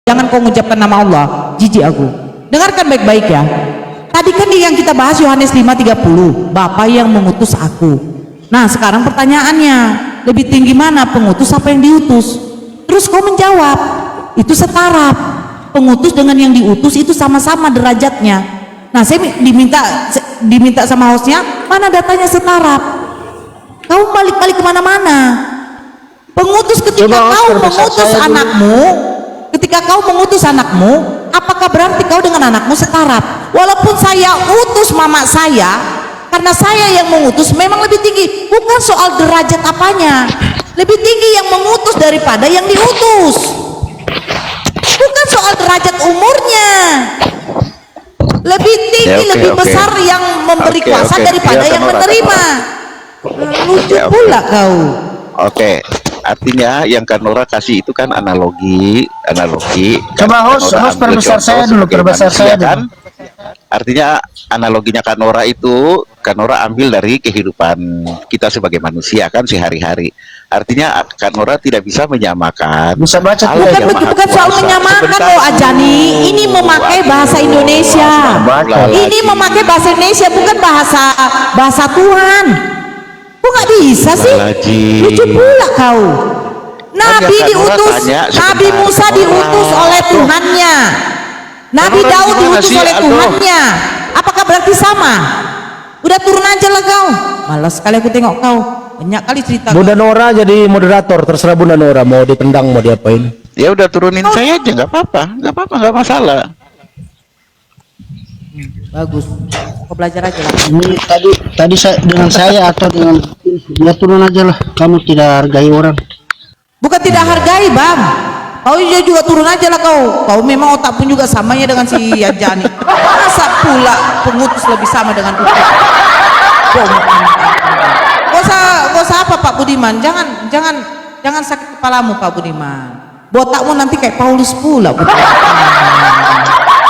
jangan kau mengucapkan nama Allah, jijik aku. Dengarkan baik-baik ya. Tadi kan yang kita bahas Yohanes 5:30, Bapa yang mengutus aku. Nah sekarang pertanyaannya, lebih tinggi mana, pengutus apa yang diutus? Terus kau menjawab, itu setara. Pengutus dengan yang diutus itu sama-sama derajatnya. Nah saya diminta sama hostnya, mana datanya setara? Kau balik-balik kemana-mana. Pengutus ketika kau mengutus anakmu, apakah berarti kau dengan anakmu setara? Walaupun saya utus mama saya, karena saya yang mengutus memang lebih tinggi. Bukan soal derajat apanya, lebih tinggi yang mengutus daripada yang diutus. Bukan soal derajat umurnya, lebih tinggi, lebih besar yang memberi kuasa daripada yang menerima. Lucu pula kau. Oke, artinya yang Kanora kasih itu kan analogi. Coba host perbesar saya dulu, perbesar saya kan? Artinya analoginya Kanora itu, Kanora ambil dari kehidupan kita sebagai manusia kan sehari-hari. Artinya Kanora tidak bisa menyamakan. Bisa baca bukan soal menyamakan loh Ajani. Ini memakai bahasa Indonesia. Ini memakai bahasa Indonesia, bukan bahasa Tuhan. Kok nggak bisa sih? Lucu pula kau. Nabi diutus, Nabi Musa diutus oleh Tuhannya. Nabi Daud diutus oleh Tuhannya. Apakah berarti sama? Udah turun aja lah kau. Malas sekali aku tengok kau. Banyak kali cerita. Bunda Nora jadi moderator, terserah Bunda Nora mau ditendang mau diapain. Ya udah turunin saya aja, nggak apa-apa, nggak masalah. Bagus. Kau belajar aja lah. Ini tadi saya dengan saya atau dengan ya turun aja lah. Kamu tidak hargai orang. Bukan tidak hargai bang. Kau juga turun aja lah kau. Kau memang otak pun juga samanya dengan si Ajani. Masa pula pengutus lebih sama dengan utus? Gak usah apa Pak Budiman, jangan sakit kepalamu Pak Budiman. Botakmu nanti kayak Paulus pula.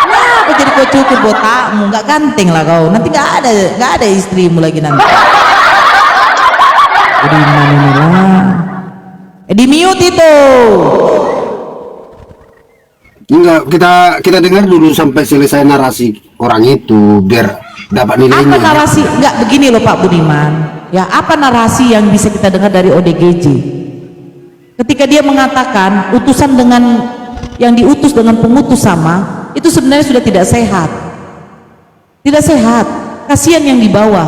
Kenapa jadi kau cukur botakmu? Nggak ganteng lah kau. Nanti nggak ada istrimu lagi nanti. Budiman inilah. Di mute itu. Enggak, kita dengar dulu sampai selesai narasi orang itu biar dapat nilainya. Apa narasi? Enggak begini loh Pak Budiman. Ya, apa narasi yang bisa kita dengar dari ODGJ? Ketika dia mengatakan utusan dengan yang diutus dengan pengutus sama, itu sebenarnya sudah tidak sehat. Tidak sehat. Kasihan yang di bawah.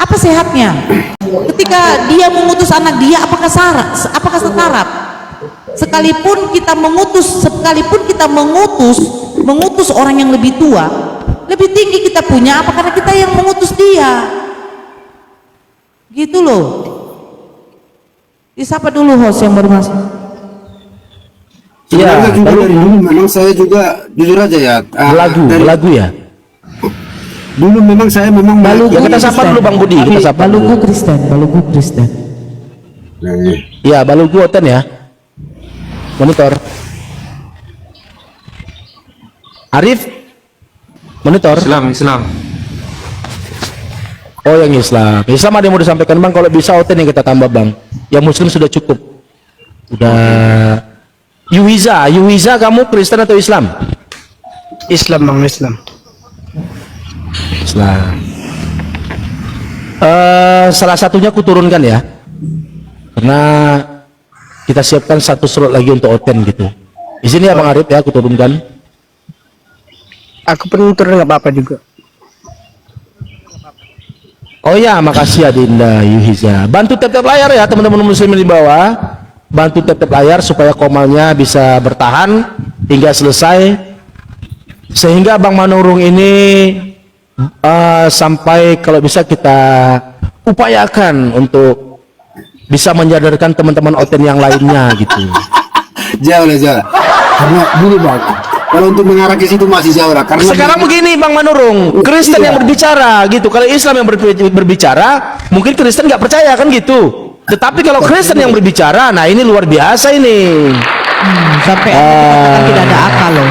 Apa sehatnya? Ketika dia mengutus anak dia, apakah setara? Sekalipun kita mengutus orang yang lebih tua, lebih tinggi kita punya apa karena kita yang mengutus dia. Gitu loh. Disapa dulu host yang baru masuk. Sebenarnya juga dari dulu memang saya juga jujur aja ya. Lagu ya. Dulu memang saya Ya kita sapa dulu Bang Budi. Kita sapa Balugu Kristen. Ya Balugu Oten ya. Monitor. Arif. Monitor. Islam. Oh yang Islam ada yang mau disampaikan Bang, kalau bisa Oten yang kita tambah Bang, yang Muslim sudah cukup. Udah. Yuwiza kamu Kristen atau Islam? Islam Bang, Islam. Salah satunya aku turunkan ya, karena kita siapkan satu slot lagi untuk Oten gitu. Di sini ya Bang Arif ya, aku turunkan. Aku pun turun nggak apa-apa juga. Oh ya, makasih Adinda Yuhiza. Bantu tap layar ya teman-teman muslim di bawah. Bantu tap layar supaya komalnya bisa bertahan hingga selesai. Sehingga Bang Manurung ini sampai kalau bisa kita upayakan untuk bisa menyadarkan teman-teman Oten yang lainnya gitu. Jauh. Karena dulu Bang, kalau untuk mengarah ke situ masih jauh lah. Karena sekarang begini Bang Manurung, Kristen yang berbicara gitu. Kalau Islam yang berbicara, mungkin Kristen nggak percaya kan gitu. Tetapi kalau Kristen yang berbicara, nah ini luar biasa ini. Sampai tidak ada akal loh.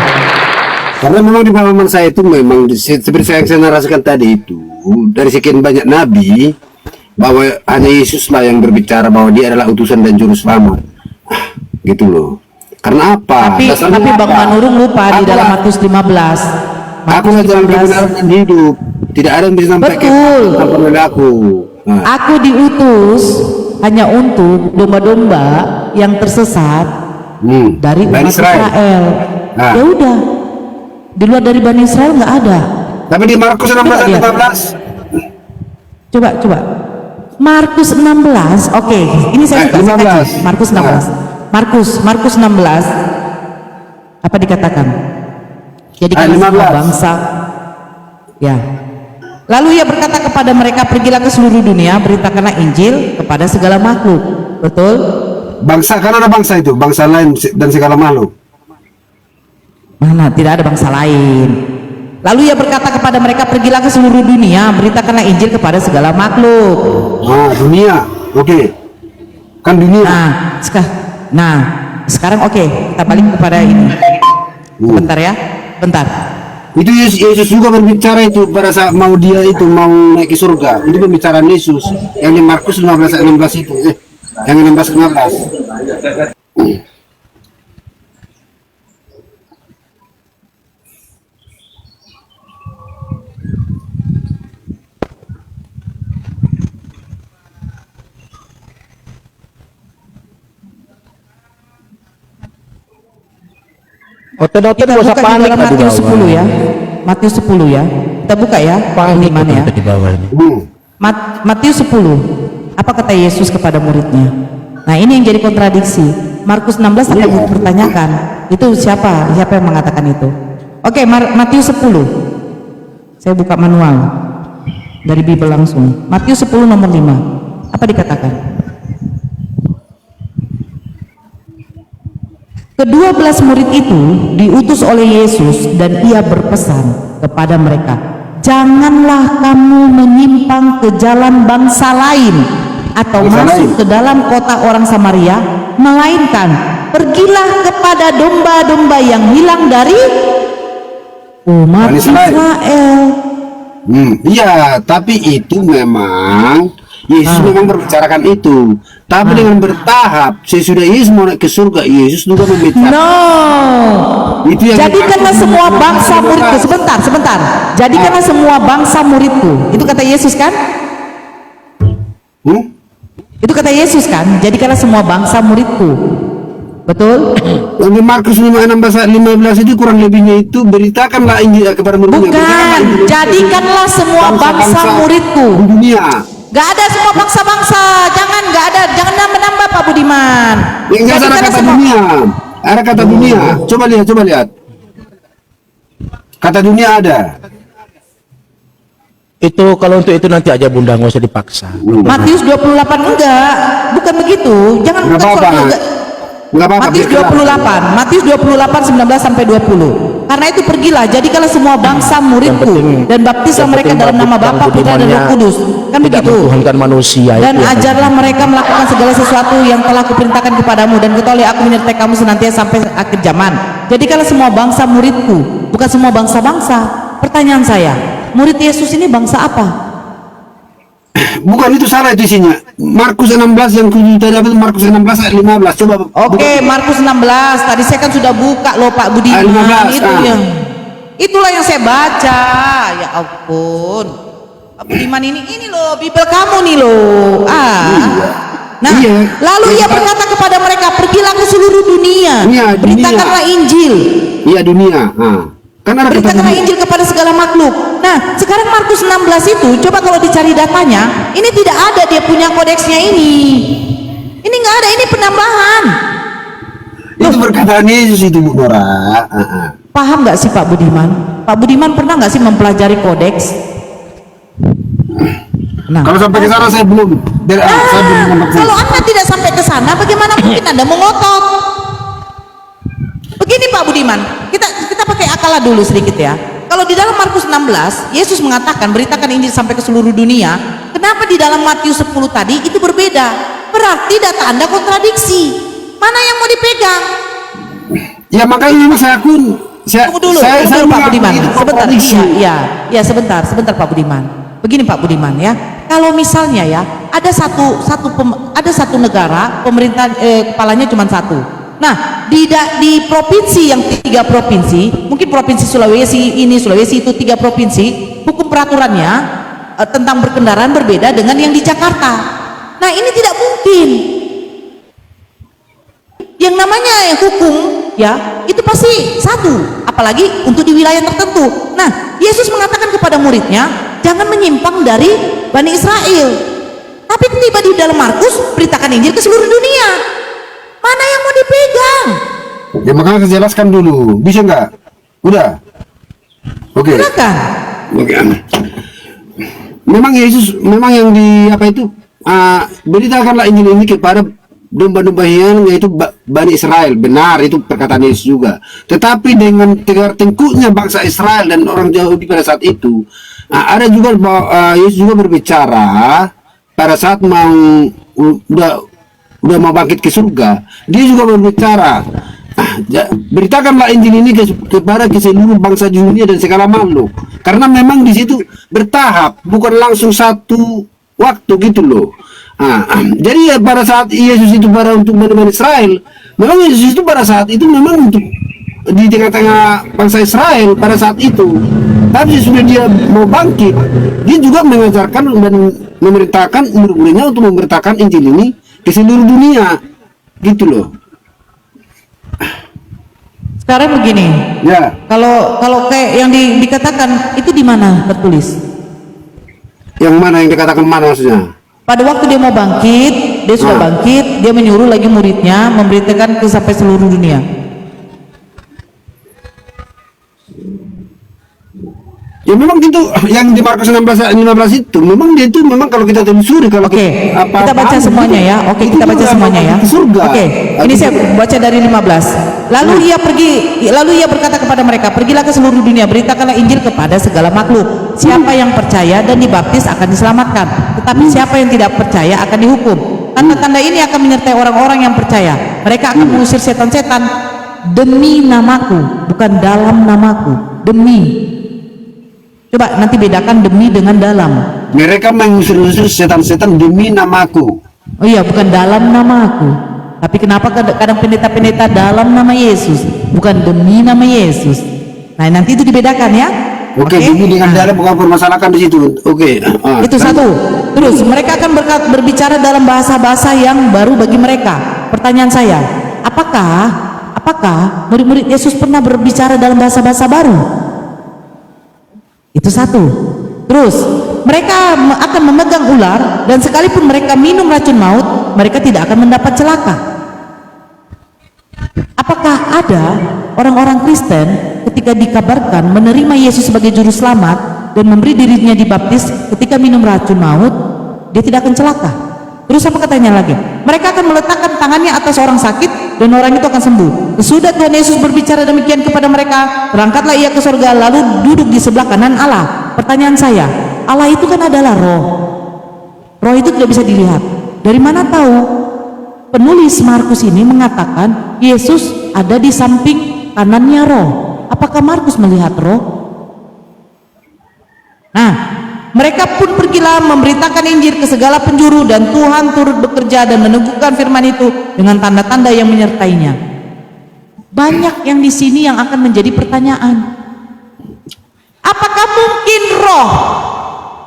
Karena memang di pemahaman saya itu memang seperti yang saya narasikan tadi itu, dari sekian banyak nabi, bahwa hanya Yesus lah yang berbicara bahwa dia adalah utusan dan juru selamat. Gitu loh. Karena apa? Dasarnya Tapi Bang apa? Manurung lupa di dalam Matius 15. Aku jalan kebenaran dan hidup. Tidak ada yang bisa sampai Betul. tanpa oleh aku. Nah, Aku diutus hanya untuk domba-domba yang tersesat dari Bani umat Israel. Nah. Ya udah, di luar dari Bani Israel nggak ada. tapi di Markus 16 Coba ayat lihat. 15. Coba. Markus 16. Oke, ini saya buka. Saya 15. kaji. Markus 16. Markus 16. Apa dikatakan? Jadi Ayat semua 15. bangsa. Ya. Lalu ia berkata kepada mereka, pergilah ke seluruh dunia, beritakanlah Injil kepada segala makhluk. Betul? Bangsa, kan ada bangsa itu, bangsa lain dan segala makhluk. Mana? Tidak ada bangsa lain. Lalu ia berkata kepada mereka, pergilah ke seluruh dunia, beritakanlah Injil kepada segala makhluk. Nah, dunia. Oke. Kan dunia. Nah, sekarang oke, kita balik kepada ini. Bentar ya, bentar. Itu Yesus juga berbicara itu pada saat mau dia itu mau naik ke surga. Itu pembicaraan Yesus yang di Markus 15 ayat 16 itu. Yang 16. Hotel-hotel Kita gak usah buka di panik dalam lah di Matius bawah. 10 ya. Matius 10 ya. Kita buka ya. Panik Gimana ya? di bawah ini. Matius 10. Apa kata Yesus kepada muridnya? Nah, ini yang jadi kontradiksi. Markus 16 akan dipertanyakan. Itu siapa? Siapa yang mengatakan itu? Oke, Matius 10. Saya buka manual dari Bible langsung. Matius 10 nomor 5. Apa dikatakan? Kedua-belas murid itu diutus oleh Yesus dan ia berpesan kepada mereka, janganlah kamu menyimpang ke jalan bangsa lain atau masuk ke dalam kota orang Samaria, melainkan pergilah kepada domba-domba yang hilang dari umat Israel. Iya, tapi itu memang Yesus memang berbicarakan itu, tapi dengan bertahap. Sesudah Yesus mau naik ke surga, Yesus juga membicarakan. No, Itu yang jadikanlah semua bangsa muridku. Sebentar. Jadikanlah semua bangsa muridku. Itu kata Yesus kan? Itu kata Yesus kan? Jadikanlah semua bangsa muridku. Betul? Yang di Markus 5:16 15 itu kurang lebihnya itu beritakanlah Injil kepada murid-muridnya. Bukan. Jadikanlah semua bangsa muridku. di dunia. Gak ada semua bangsa-bangsa. Jangan nambah Pak Budiman. Yang ada kata dunia. Ada kata dunia. Coba lihat. Kata dunia ada. Itu kalau untuk itu nanti aja Bunda, nggak usah dipaksa. Matius 28 enggak. Bukan begitu. Jangan Nggak bukan apa-apa. soal Nggak apa-apa. Matius 28, Matius 28 19 sampai 20. Karena itu pergilah, jadikanlah semua bangsa muridku dan baptislah mereka dalam nama Bapa, Putra dan Roh Kudus. Kan tidak begitu. mentuhankan manusia. Dan itu yang ajarlah mereka melakukan segala sesuatu yang telah kuperintahkan kepadamu, dan ketahuilah aku menyertai kamu senantiasa sampai akhir zaman. Jadikanlah semua bangsa muridku, bukan semua bangsa-bangsa. Pertanyaan saya, murid Yesus ini bangsa apa? Bukan, itu salah itu isinya. Markus 16 yang kita dapat Markus 16 ayat 15. Coba. Oke, Markus 16. Tadi saya kan sudah buka loh Pak Budiman. Ayat 15, Itu itulah yang saya baca. Ya ampun. Pak Budiman ini loh Bible kamu nih loh. Nah, Iya. lalu ia berkata kepada mereka, pergilah ke seluruh dunia, Iya, dunia. beritakanlah Injil. Iya, dunia. Kan ada kata Beritakanlah dunia. Injil kepada segala makhluk. Nah, sekarang Markus 16 itu, coba kalau dicari datanya, ini tidak ada dia punya kodeksnya ini. Ini nggak ada, ini penambahan. Itu perkataan Yesus itu, Bu Nora. Paham nggak sih Pak Budiman? Pak Budiman pernah nggak sih mempelajari kodeks? Nah, Kalau sampai ke sana saya belum. Saya belum mengerti. kalau Anda tidak sampai ke sana, bagaimana mungkin Anda mengotot? Begini Pak Budiman, kita pakai akal dulu sedikit ya. Kalau di dalam Markus 16, Yesus mengatakan beritakan Injil sampai ke seluruh dunia. Kenapa di dalam Matius 10 tadi itu berbeda? Berarti data Anda kontradiksi. Mana yang mau dipegang? Ya makanya ini saya akun. Tunggu dulu Pak Budiman. Sebentar. Sebentar Pak Budiman. Begini Pak Budiman ya. Kalau misalnya ya ada satu negara pemerintah kepalanya cuma satu. Nah, di provinsi yang 3 provinsi, mungkin provinsi Sulawesi ini, Sulawesi itu 3 provinsi, hukum peraturannya tentang berkendaraan berbeda dengan yang di Jakarta. Nah, ini tidak mungkin. Yang namanya hukum ya itu pasti satu, apalagi untuk di wilayah tertentu. Nah, Yesus mengatakan kepada muridnya, jangan menyimpang dari Bani Israel. Tapi tiba di dalam Markus, beritakan Injil ke seluruh dunia. Mana yang mau dipegang? Ya makanya saya jelaskan dulu, bisa nggak? Udah. Oke. Silakan. Oke. Memang Yesus, memang yang di apa itu? Beritakanlah Injil ini kepada domba-domba hilang, yaitu Bani Israel. Benar, itu perkataan Yesus juga. Tetapi dengan tegar tengkuknya bangsa Israel dan orang Yahudi pada saat itu, ada juga Yesus juga berbicara pada saat udah mau bangkit ke surga. Dia juga berbicara, beritakanlah Injil ini kepada seluruh bangsa di dunia dan segala makhluk. Karena memang di situ bertahap, bukan langsung satu waktu gitu loh. Jadi ya pada saat Yesus itu untuk Bani Israel, memang Yesus itu pada saat itu memang untuk di tengah-tengah bangsa Israel pada saat itu. Tapi sudah dia mau bangkit, dia juga mengajarkan dan memerintahkan murid-muridnya untuk memberitakan Injil ini ke seluruh dunia, gitu loh. Sekarang begini, Ya, kalau kayak yang dikatakan itu di mana tertulis? yang mana yang dikatakan mana maksudnya? Pada waktu dia mau bangkit, dia sudah bangkit, dia menyuruh lagi muridnya memberitakan ke sampai seluruh dunia. Ya memang gitu, yang di Markus 16 itu memang dia itu memang kalau kita telusuri kalau Oke, kita baca semuanya ya. Oke, kita baca semuanya ya. Oke, ini saya baca dari 15. Lalu ia berkata kepada mereka, pergilah ke seluruh dunia, beritakanlah Injil kepada segala makhluk. Siapa yang percaya dan dibaptis akan diselamatkan, tetapi siapa yang tidak percaya akan dihukum. Tanda-tanda ini akan menyertai orang-orang yang percaya. Mereka akan mengusir setan-setan demi namaku, bukan dalam namaku, demi. Coba nanti bedakan demi dengan dalam. Mereka mengusir-usir setan-setan demi namaku. Oh iya, bukan dalam namaku. Tapi kenapa kadang pendeta-pendeta dalam nama Yesus, bukan demi nama Yesus. Nah, nanti itu dibedakan ya. Oke, demi dengan dalam bukan permasalahkan di situ. Oke. Itu satu. Terus mereka akan berbicara dalam bahasa-bahasa yang baru bagi mereka. Pertanyaan saya, apakah murid-murid Yesus pernah berbicara dalam bahasa-bahasa baru? Itu satu. Terus mereka akan memegang ular, dan sekalipun mereka minum racun maut, mereka tidak akan mendapat celaka. Apakah ada orang-orang Kristen ketika dikabarkan menerima Yesus sebagai juru selamat dan memberi dirinya dibaptis, ketika minum racun maut dia tidak akan celaka? Terus apa katanya lagi? Mereka akan meletakkan tangannya atas orang sakit dan orang itu akan sembuh. Sesudah Tuhan Yesus berbicara demikian kepada mereka, berangkatlah ia ke surga lalu duduk di sebelah kanan Allah. Pertanyaan saya, Allah itu kan adalah roh. Roh itu tidak bisa dilihat. Dari mana tahu? Penulis Markus ini mengatakan Yesus ada di samping kanannya roh. Apakah Markus melihat roh? Nah, mereka pun pergilah memberitakan Injil ke segala penjuru, dan Tuhan turut bekerja dan meneguhkan firman itu dengan tanda-tanda yang menyertainya. Banyak yang di sini yang akan menjadi pertanyaan. Apakah mungkin roh?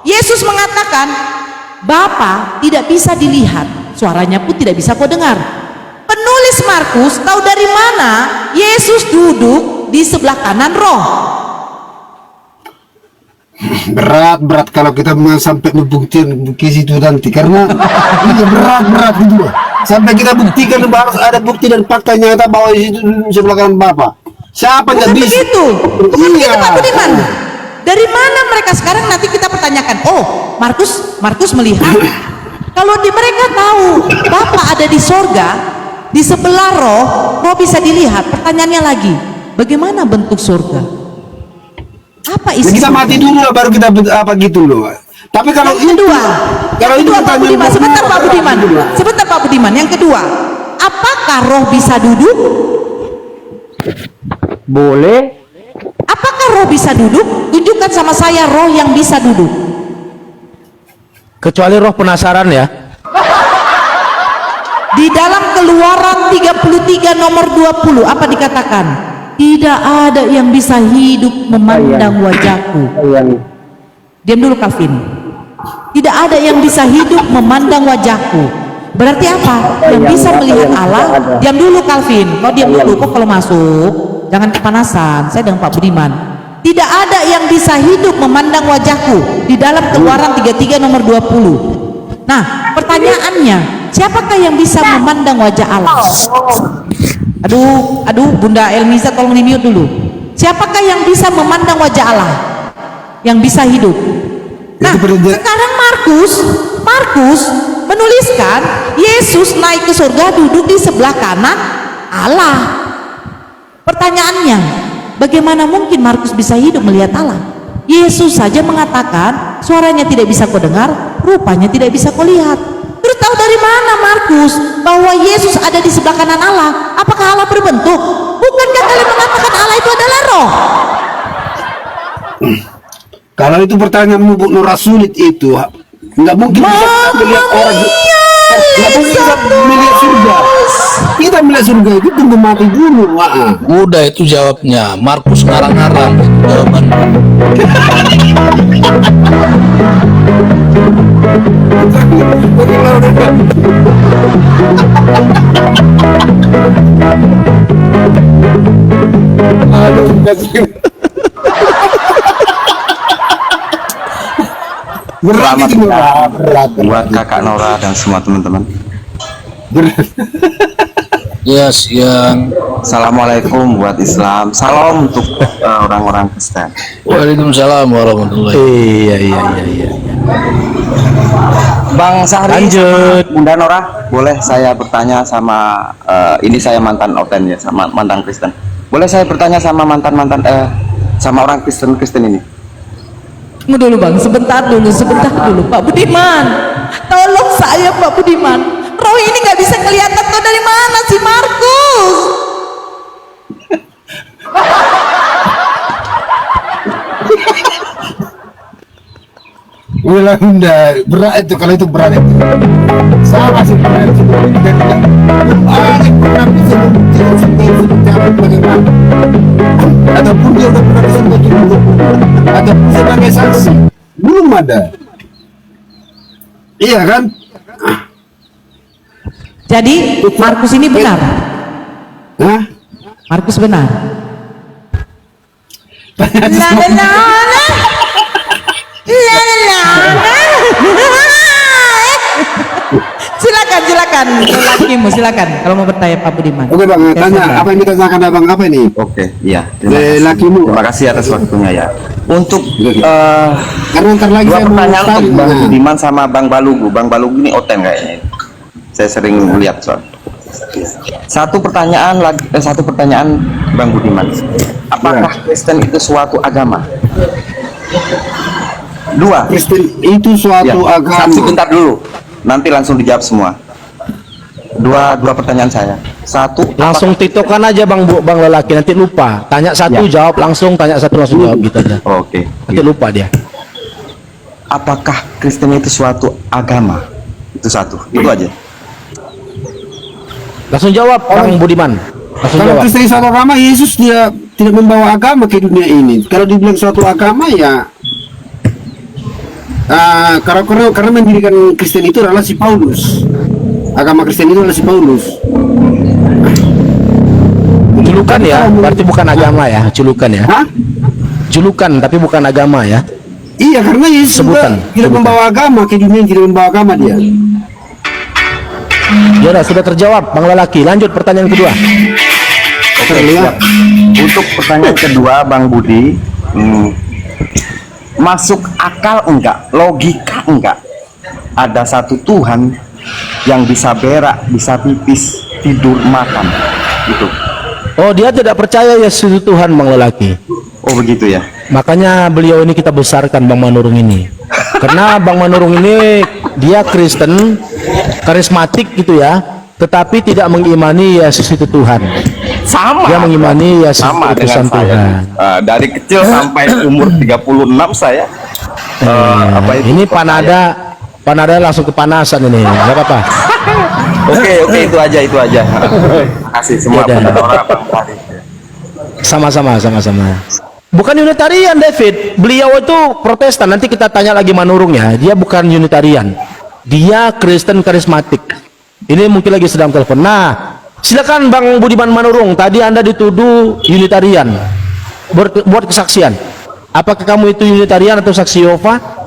Yesus mengatakan, Bapa tidak bisa dilihat, suaranya pun tidak bisa kau dengar. Penulis Markus tahu dari mana Yesus duduk di sebelah kanan roh. Berat kalau kita sampai membuktikan ke situ nanti, karena ini berat gitu loh. Sampai kita buktikan harus ada bukti dan fakta nyata bahwa di situ sebelah kanan Bapak. Siapa yang bisa? Begitu. Iya. Pak Budiman. Dari mana mereka sekarang? Nanti kita pertanyakan. Oh, Markus melihat. Kalau mereka tahu Bapak ada di sorga, di sebelah roh bisa dilihat. Pertanyaannya lagi, bagaimana bentuk sorga? Apa isi? Kita mati dulu lah baru kita apa gitu loh. Tapi kalau yang kedua, Pak Budiman, sebentar Pak Budiman. Yang kedua, apakah roh bisa duduk? Boleh. Apakah roh bisa duduk? Tunjukkan sama saya roh yang bisa duduk. Kecuali roh penasaran ya. Di dalam Keluaran 33 nomor 20 apa dikatakan? Tidak ada yang bisa hidup memandang wajahku. Diam dulu Calvin. Tidak ada yang bisa hidup memandang wajahku. Berarti apa? Yang bisa melihat Allah. Diam dulu Calvin. Kau diam dulu. Kok kalau masuk jangan kepanasan. Saya dengan Pak Budiman. Tidak ada yang bisa hidup memandang wajahku di dalam Keluaran 33 nomor 20. Nah, pertanyaannya, siapakah yang bisa memandang wajah Allah? Aduh, Bunda Elmiza tolong di-mute dulu. Siapakah yang bisa memandang wajah Allah? Yang bisa hidup. Nah, sekarang Markus menuliskan Yesus naik ke surga duduk di sebelah kanan Allah. Pertanyaannya, bagaimana mungkin Markus bisa hidup melihat Allah? Yesus saja mengatakan suaranya tidak bisa kau dengar, rupanya tidak bisa kau lihat. Terus tahu dari mana Markus bahwa Yesus ada di sebelah kanan Allah? Apakah Allah berbentuk? Bukankah kalian mengatakan Allah itu adalah roh? Kalau itu pertanyaanmu Bu Nora sulit itu, nggak mungkin bisa melihat orang, nggak mungkin bisa melihat surga. Kita melihat surga itu tunggu mati dulu, Udah itu jawabnya. Markus ngarang-ngarang jawaban. Aduh, Selamat itu, siang berat. buat kakak Nora dan semua teman-teman. Ya, siang. Assalamualaikum buat Islam. Salam untuk orang-orang Kristen. Waalaikumsalam warahmatullahi. Iya. Bang Sahri, Lanjut. Bunda Nora, boleh saya bertanya sama ini saya mantan Oten ya, sama mantan Kristen. Boleh saya bertanya sama mantan sama orang Kristen ini? Tunggu dulu Bang, sebentar dulu Pak Budiman. Tolong saya Pak Budiman. Roh ini nggak bisa kelihatan tuh dari mana sih Markus? Udah Bunda, berat itu, kalau itu berat itu. Sama sih berat itu. Ada pernah bisa membuktikan sendiri bagaimana? Ataupun dia udah pernah bisa membuktikan, ataupun sebagai saksi, belum ada. Iya kan? Jadi Markus ini benar. Hah? Markus benar. La la la la. La la la la. Silakan lelakimu, silakan kalau mau bertanya Pak Budiman. Oke Bang, tanya apa yang ditanyakan Abang apa ini? Oke, iya. Lelakimu. Terima kasih atas waktunya ya. Untuk Karena ntar lagi dua saya mau pertanyaan untuk tanya. Bang Budiman sama Bang Balugu. Bang Balugu ini Oten kayaknya. Saya sering lihat soal. Satu pertanyaan Bang Budiman. Apakah Kristen itu suatu agama? Dua. Kristen itu suatu agama. Sebentar dulu. Nanti langsung dijawab semua. Dua pertanyaan saya. Satu, Langsung tiktokan aja bang lelaki, nanti lupa. Tanya satu Ya. jawab langsung, tanya satu langsung jawab gitu aja. Oke. Nanti lupa dia. Apakah Kristen itu suatu agama? Itu satu. Itu aja. Langsung jawab Bang Budiman. Langsung Kalau jawab. Kristen suatu agama, Yesus dia tidak membawa agama ke dunia ini. Kalau dibilang suatu agama ya, karena mendirikan Kristen itu adalah si Paulus. Agama Kristen itu adalah si Paulus. Julukan ya, berarti bukan agama ya, julukan ya. Hah? Julukan tapi bukan agama ya. Iya, karena Yesus juga Sebutan. tidak membawa agama ke dunia ini, tidak membawa agama dia. Ya sudah terjawab Bang lelaki. Lanjut pertanyaan kedua. Oke, siap. Untuk pertanyaan kedua, Bang Budi, masuk akal enggak, logika enggak ada satu Tuhan yang bisa berak, bisa pipis, tidur, makan gitu? Oh, dia tidak percaya ya suatu Tuhan Bang lelaki. Oh begitu ya. Makanya beliau ini kita besarkan Bang Manurung ini. Karena Bang Manurung ini dia Kristen, karismatik gitu ya, tetapi tidak mengimani Yesus itu Tuhan. Sama. Dia mengimani Yesus Sama itu dengan utusan saya. Tuhan. Dari kecil sampai umur 36 saya. Apa itu? Ini Panada langsung kepanasan ini, nggak apa-apa. Oke, itu aja. Makasih semua Ya, dan- orang tadi. Sama-sama. Bukan Unitarian, David. Beliau itu Protestan. Nanti kita tanya lagi Manurung ya. Dia bukan Unitarian. Dia Kristen karismatik. Ini mungkin lagi sedang telepon. Nah, silakan Bang Budiman Manurung. Tadi Anda dituduh Unitarian. Buat kesaksian. Apakah kamu itu Unitarian atau saksi Yehova?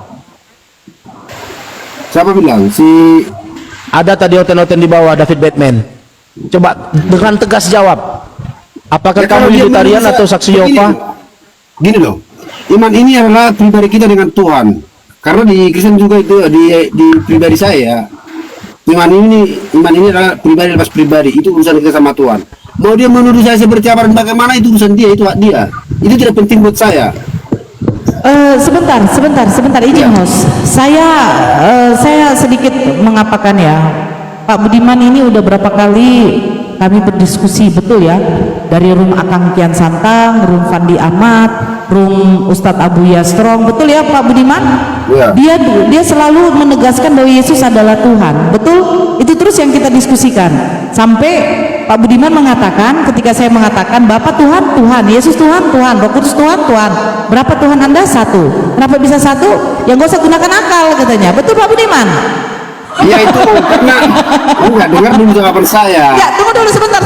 Siapa bilang? Si Ada tadi oten-oten di bawah David Batman. Coba dengan tegas jawab. Apakah Ya, kalau kamu dia Unitarian manusia, atau saksi begini, Yehova? Gini loh, iman ini adalah pribadi kita dengan Tuhan. Karena di Kristen juga itu di pribadi saya, iman ini adalah pribadi lepas pribadi. Itu urusan kita sama Tuhan. Mau dia menuduh saya seperti apa dan bagaimana, itu urusan dia, itu hak dia. Itu tidak penting buat saya. Sebentar, izin host. Saya sedikit mengapakan ya. Pak Budiman ini udah berapa kali kami berdiskusi, betul ya, dari room Akang Kian Santang, room Fandi Ahmad, room Ustadz Abuya Strong, betul ya Pak Budiman? Ya. Dia selalu menegaskan bahwa Yesus adalah Tuhan, betul? Itu terus yang kita diskusikan sampai Pak Budiman mengatakan, ketika saya mengatakan Bapak Tuhan, Tuhan, Yesus Tuhan, Tuhan, Roh Kudus Tuhan, Tuhan, berapa Tuhan Anda? Satu. Kenapa bisa satu? Ya nggak usah gunakan akal katanya, betul Pak Budiman? Ya itu karena enggak dengar dulu jawaban saya. Ya, tunggu dulu sebentar.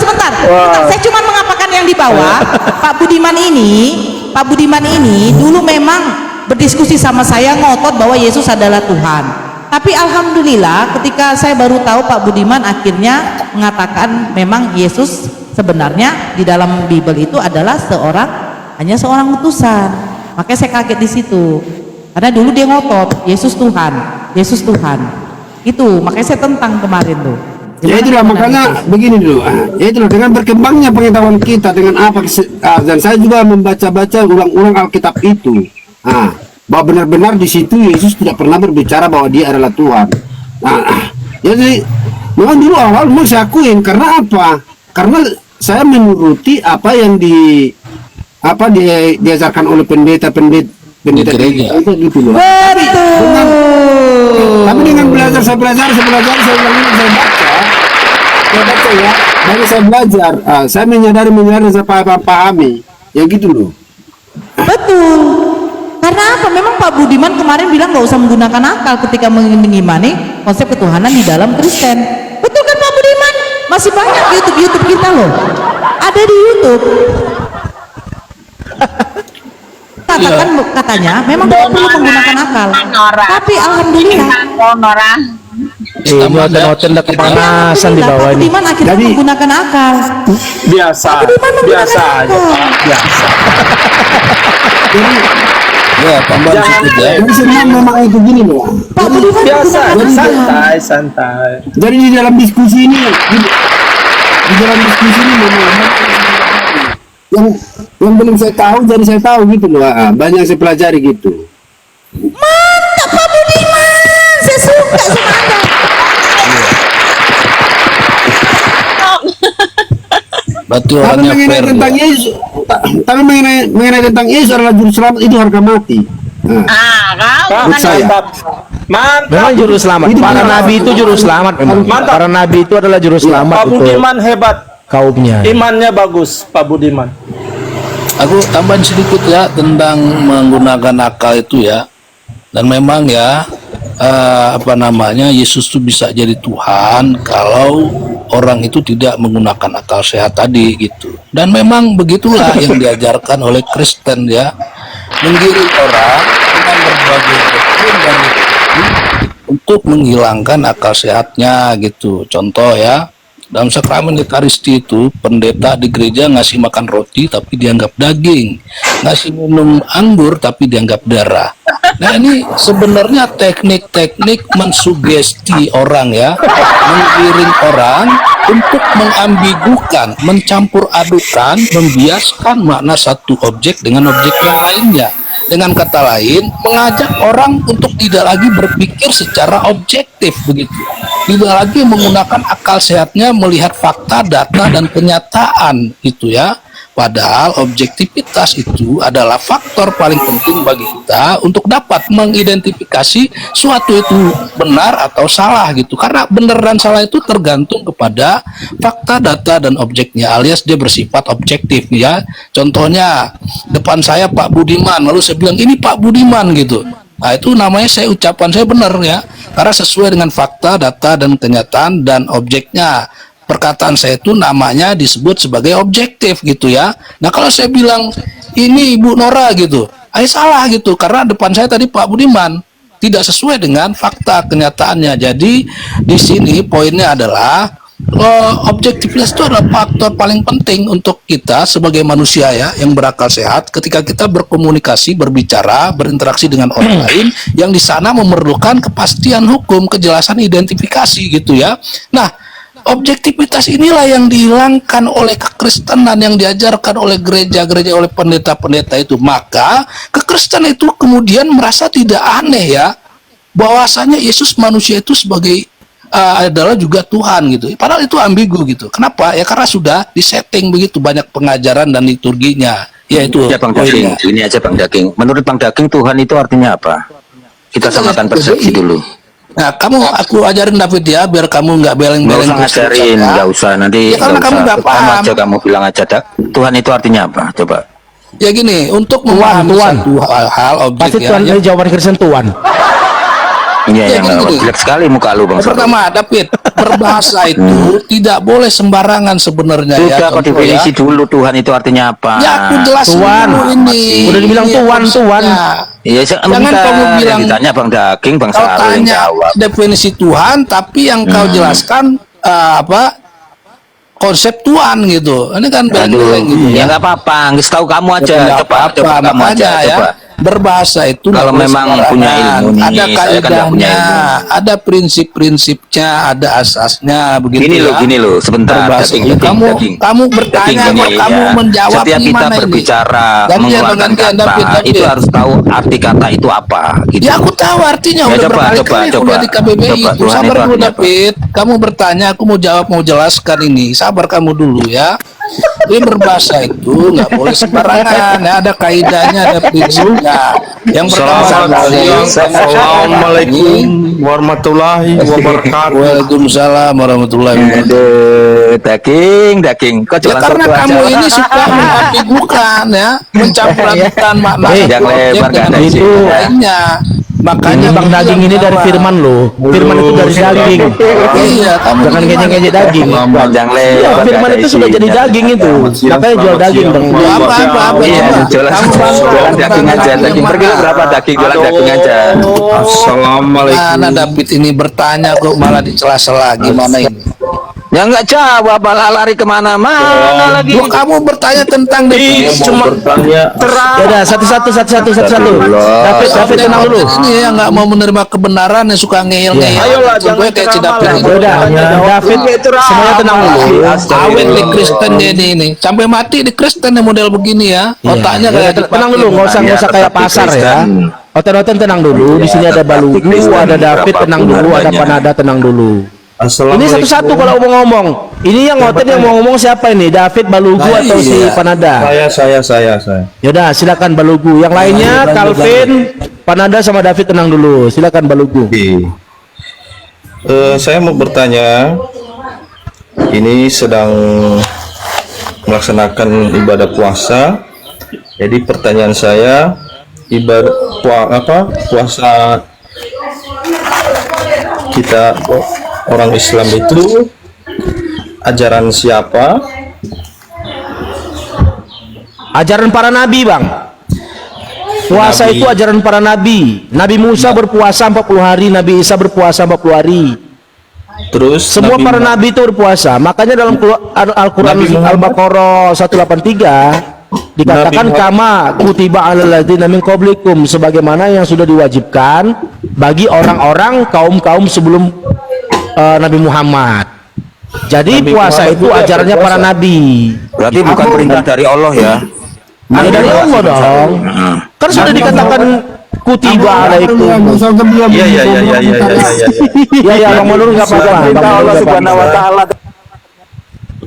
Saya cuma mengapakan yang di bawah. Pak Budiman ini dulu memang berdiskusi sama saya, ngotot bahwa Yesus adalah Tuhan. Tapi alhamdulillah ketika saya baru tahu Pak Budiman akhirnya mengatakan memang Yesus sebenarnya di dalam Bible itu adalah hanya seorang utusan. Makanya saya kaget di situ. Karena dulu dia ngotot Yesus Tuhan. Itu makanya saya tentang kemarin tuh. Ya itulah makanya begini dulu. Ya itulah dengan berkembangnya pengetahuan kita dengan dan saya juga membaca-baca ulang-ulang Alkitab itu. Bahwa benar-benar di situ Yesus tidak pernah berbicara bahwa dia adalah Tuhan. Jadi memang dulu awal memang saya akuin karena apa? Karena saya menuruti apa yang diajarkan oleh pendeta gereja. itu gitu loh. Tapi dengan saya belajar, saya ulang ini, saya baca ya, baru saya belajar, saya menyadari saya pahami, ya gitu loh. Betul. Karena apa? Memang Pak Budiman kemarin bilang nggak usah menggunakan akal ketika mengimani konsep ketuhanan di dalam Kristen. Betul kan Pak Budiman? Masih banyak YouTube kita loh. Ada di YouTube. Katanya memang tidak perlu menggunakan akal. Tapi alhamdulillah. Ini oten-oten udah kepanasan di bawah Pak ini. Budiman akhirnya menggunakan akal. Biasa aja. Biasa. Ya, tambah sedikit ya. Jadi semua memang itu gini loh. Pak Budiman Biasa, menggunakan akal. santai. Jadi di dalam diskusi ini memang yang belum saya tahu, jadi saya tahu gitu loh. Banyak yang saya pelajari gitu. Mantap Pak Budiman. Saya suka sama Anda. Berarti Tapi orangnya mengenai fair tentang dia. Yesus, tapi mengenai tentang Yesus adalah juru selamat, itu harga mati. Menurut saya. Mantap. Memang juru selamat. Itu Para benar. nabi itu juru selamat memang. Mantap. Para nabi itu adalah juru selamat Pak untuk Budiman hebat. kaumnya. Imannya bagus, Pak Budiman. Aku tambahin sedikit ya tentang menggunakan akal itu ya. Dan memang ya Yesus itu bisa jadi Tuhan kalau orang itu tidak menggunakan akal sehat tadi gitu. Dan memang begitulah yang diajarkan oleh Kristen ya, menggiring orang dengan berbagai doktrin dan untuk menghilangkan akal sehatnya gitu. Contoh ya, dalam sakramen Ekaristi itu pendeta di gereja ngasih makan roti tapi dianggap daging, ngasih minum anggur tapi dianggap darah. Nah ini sebenarnya teknik-teknik mensugesti orang ya, menggiring orang untuk mengambigukan, mencampur adukan, membiaskan makna satu objek dengan objek yang lainnya. Dengan kata lain, mengajak orang untuk tidak lagi berpikir secara objektif begitu. Tidak lagi menggunakan akal sehatnya melihat fakta, data dan kenyataan gitu ya. Padahal objektivitas itu adalah faktor paling penting bagi kita untuk dapat mengidentifikasi suatu itu benar atau salah gitu. Karena benar dan salah itu tergantung kepada fakta, data, dan objeknya, alias dia bersifat objektif ya. Contohnya depan saya Pak Budiman, lalu saya bilang ini Pak Budiman gitu. Nah itu namanya ucapan saya benar ya, karena sesuai dengan fakta, data, dan kenyataan dan objeknya. Perkataan saya itu namanya disebut sebagai objektif gitu ya. Nah kalau saya bilang ini Ibu Nora gitu, salah gitu, karena depan saya tadi Pak Budiman, tidak sesuai dengan fakta kenyataannya. Jadi di sini poinnya adalah objektivitas itu adalah faktor paling penting untuk kita sebagai manusia ya, yang berakal sehat ketika kita berkomunikasi, berbicara, berinteraksi dengan orang lain yang di sana memerlukan kepastian hukum, kejelasan identifikasi gitu ya. Nah, objektivitas inilah yang dihilangkan oleh kekristenan yang diajarkan oleh gereja-gereja, oleh pendeta-pendeta itu. Maka kekristenan itu kemudian merasa tidak aneh ya, bahwasanya Yesus manusia itu sebagai adalah juga Tuhan gitu. Padahal itu ambigu gitu. Kenapa? Ya karena sudah disetting begitu banyak pengajaran dan liturginya. Ya itu. Ya Bang Daging, ini aja Bang Daging. Menurut Bang Daging Tuhan itu artinya apa? Kita samakan persepsi dulu. Nah, aku ajarin David ya, biar kamu nggak beleng-beleng. Nggak usah ngajarin, nggak usah nanti. Ya karena kamu nggak paham. Aja kamu bilang aja, Tuhan itu artinya apa? Coba. Ya gini, untuk memahami satu hal objek Pasti ya. Tuhan dari jawaban Kristen Tuhan. Iya, yang gini. jelek sekali muka lu Bang. Pertama, David, berbahasa itu tidak boleh sembarangan sebenarnya ya. Sudah, kok definisi dulu Tuhan itu artinya apa? Ya aku jelasin Tuhan. dulu ini. Udah dibilang Tuhan. Iya, jangan kamu bilang ditanya Bang Daging, Bang kau Saru yang tanya jawab. definisi Tuhan, tapi yang kau jelaskan konsep Tuhan gitu. Ini kan beleng-beleng gitu Ya ya. nggak apa-apa, nggak tahu kamu aja. Nggak Coba apa-apa, kamu aja. makanya ya. Coba. Berbahasa itu Kalau nggak boleh memang sembarangan. punya ilmu nih, ada saya kan nggak punya kaidahnya, ilmu. ada prinsip-prinsipnya, ada asasnya begitu Gini ya. loh, sebentar. Berbahasa. Daging. Kamu bertanya Daging, kok gini, kamu ya. menjawab Setiap kita gimana ini? berbicara, Gantian, mengeluarkan gantian, kata, David. itu harus tahu arti kata itu apa. Gitu. Ya aku tahu artinya, Ya, udah coba, berkali-kali coba, kuliah di KBBI coba. itu. Tuhan Sabar itu dulu artinya David, kamu bertanya, aku mau jawab, mau jelaskan ini. Sabar kamu dulu ya. Ini berbahasa itu nggak boleh sembarangan ya, ada kaidahnya, ada prinsipnya. Yang pertama Assalamualaikum warahmatullahi wabarakatuh. Waalaikumsalam warahmatullahi wabarakatuh. Aduh, daging. Kok Ya jualan karena soto kamu aja? ini suka mengambigukan ya, mencampur-adukan makna Jangan objek lebar, dengan nggak ada objek isinya. lainnya. Makanya Bang Daging ini dari firman loh. Firman itu dari daging. Iya, kamu Jangan gimana? ngejek-ngejek daging. Panjang Iya, lebar. firman nggak ada itu sudah jadi isinya. daging itu. Makanya jual daging Bang. Apa Iya, coba? jualan jualan daging aja. Daging per kilo berapa daging? Jualan daging aja. Assalamualaikum. Mana David ini bertanya kok malah dicela-cela, gimana ini? Ya nggak jawab, malah lari kemana-mana lagi. Loh, kamu bertanya tentang definisi Cuma bertanya. Ya udah satu-satu. David tenang dulu. ini ya nggak mau menerima kebenaran, yang suka ngeyel-ngeyel. Ayolah, Contohnya jangan kayak si ceramah David lah. itu. Ya udah, David semuanya tenang dulu. Awet di Kristen dia ini sampai mati di Kristen yang model begini ya. Otaknya kayak Tenang dulu, nggak usah Ya, kayak tetap di pasar ya. Kristen. Oten tenang dulu. Di sini ada Balugu, ada David tenang dulu, ada Panada tenang dulu. Ini satu-satu kalau mau ngomong. Ini yang Oten yang mau ngomong siapa ini? David, Balugu atau si Panada? Saya. Yaudah, silakan Balugu. Yang lainnya Calvin, Panada sama David tenang dulu. Silakan Balugu. Saya mau bertanya, ini sedang melaksanakan ibadah puasa. Jadi pertanyaan saya, puasa kita orang Islam itu ajaran siapa? Ajaran para nabi, Bang. Puasa Nabi. itu ajaran para nabi. Nabi Musa berpuasa 40 hari, Nabi Isa berpuasa 40 hari. Terus Semua para nabi itu berpuasa. Makanya dalam Al-Qur'an Nabi Muhammad. Al-Baqarah 183 dikatakan Nabi kama kutiba alal ladzina min qablikum, sebagaimana yang sudah diwajibkan bagi orang-orang kaum-kaum sebelum Nabi Muhammad. Jadi Nabi puasa Muhammad itu juga ajarannya berpuasa. para nabi. Berarti bukan perintah dari Allah ya. Ada dari Allah dong. Kan sudah dikatakan kutiba alaikum. Iya. Ya Bang Manur enggak apa-apa. Bang Manur nggak apa-apa.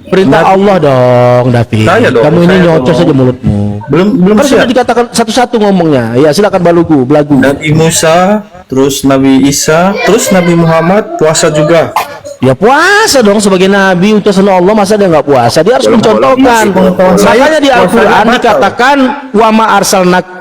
Perintah Allah dong, David. Saya dong, Kamu ini saya nyocos dong. saja mulutmu. Belum Kan sudah siap. dikatakan satu-satu ngomongnya. Ya silakan belagu. Nabi Musa, terus Nabi Isa, terus Nabi Muhammad puasa juga. Ya puasa dong sebagai nabi utusan Allah, masa dia nggak puasa? Dia harus mencontohkan. Makanya di Al-Qur'an dikatakan wa ma arsalnak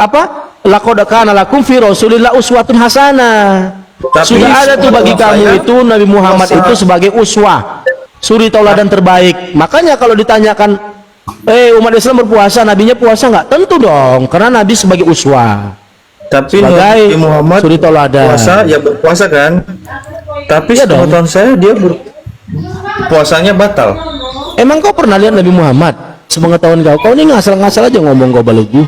laqad kana lakum fi rasulillah uswatun hasanah. Tapi Sudah ada tuh bagi saya kamu itu Nabi Muhammad puasa. itu sebagai uswah, suri tauladan terbaik. Makanya kalau ditanyakan umat Islam berpuasa, nabinya puasa nggak? Tentu dong, karena nabi sebagai uswah. Tapi Sebagai Nabi Muhammad suri tauladan. puasa, ya berpuasa kan? Tapi Iya dong. sepengetahuan saya dia puasanya batal. Emang kau pernah lihat Nabi Muhammad? Sepengetahuan kau, kau ini ngasal-ngasal aja ngomong, kau balagu.